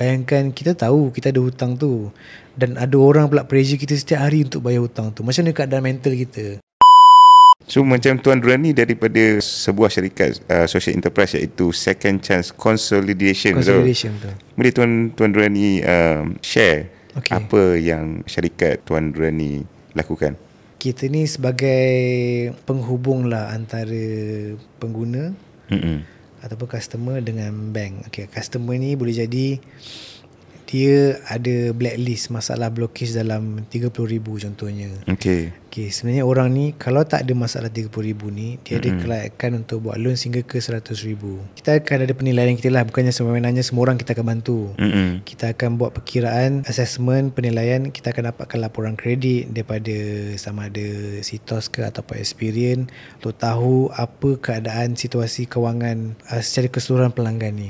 Bayangkan kita tahu kita ada hutang tu, dan ada orang pula pressure kita setiap hari untuk bayar hutang tu. Macam mana keadaan mental kita? So macam Tuan Durrani daripada sebuah syarikat social enterprise iaitu Second Chance Consolidation. Betul. Boleh Tuan Durrani share apa yang syarikat Tuan Durrani lakukan? Kita ni sebagai penghubung lah antara pengguna ataupun customer dengan bank. Customer ni boleh jadi dia ada blacklist, masalah blockage dalam 30,000 contohnya. Sebenarnya orang ni kalau tak ada masalah 30,000 ni, dia ada kelayakan untuk buat loan sehingga ke 100,000. Kita akan ada penilaian kita lah, bukannya semena-mena semua orang kita akan bantu. Kita akan buat perkiraan, assessment, penilaian. Kita akan dapatkan laporan kredit daripada sama ada Citos ke ataupun Experian untuk tahu apa keadaan situasi kewangan secara keseluruhan pelanggan ni.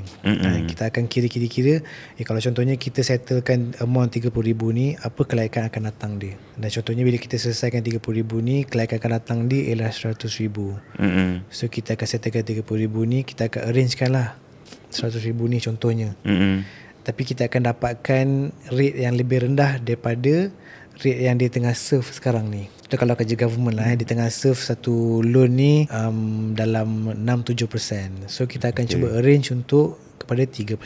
Kita akan kira-kira kalau contohnya kita settlekan amount 30,000 ni, apa kelayakan akan datang dia. Dan contohnya bila kita selesaikan 30,000 ni, kelayakan akan datang dia ialah 100,000. So kita akan settlekan 30,000 ni, kita akan arrangekan lah 100,000 ni contohnya. Tapi kita akan dapatkan rate yang lebih rendah daripada rate yang dia tengah serve sekarang ni. Itu kalau kerja government lah, dia tengah serve satu loan ni dalam 6-7%. So kita akan cuba arrange untuk kepada 3%.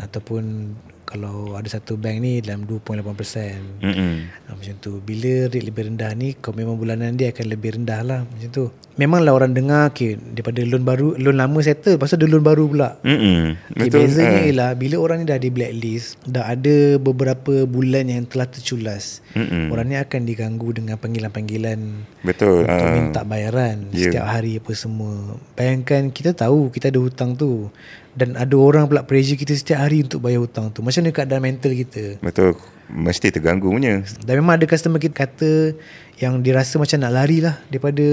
Ataupun kalau ada satu bank ni dalam 2.8%. Macam tu. Bila rate lebih rendah ni, komitmen bulanan dia akan lebih rendah lah. Macam tu. Memanglah orang dengar daripada loan baru, loan lama settle, pasal ada loan baru pula. Bezanya ialah bila orang ni dah ada blacklist, dah ada beberapa bulan yang telah terculas, orang ni akan diganggu dengan panggilan-panggilan untuk minta bayaran setiap hari apa semua. Bayangkan kita tahu kita ada hutang tu, dan ada orang pula pressure kita setiap hari untuk bayar hutang tu. Macam mana keadaan mental kita? Betul, mesti terganggu punya. Dan memang ada customer kita kata yang dia rasa macam nak lari lah daripada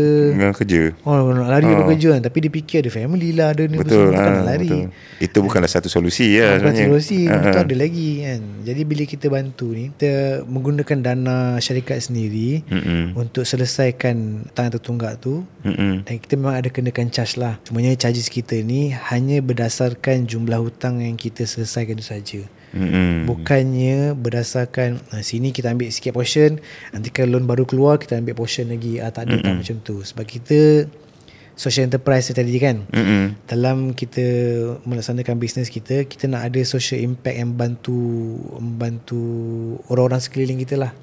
kerja. Nak lari daripada kerja kan. Tapi dia fikir ada family lah, ada ni. Betul, bukan nak lari. Betul. Itu bukanlah satu solusi lah sebenarnya. Solusi itu ada lagi kan. Jadi bila kita bantu ni, kita menggunakan dana syarikat sendiri untuk selesaikan hutang tertunggak tu. Dan kita memang ada kenakan charge lah. Semuanya charges kita ni hanya berdasarkan jumlah hutang yang kita selesaikan itu saja. Bukannya berdasarkan sini kita ambil sikit portion, nanti kalau loan baru keluar kita ambil portion lagi. Tak ada tak macam tu. Sebab kita social enterprise tadi kan, dalam kita melaksanakan bisnes kita nak ada social impact yang membantu orang-orang sekeliling kita lah.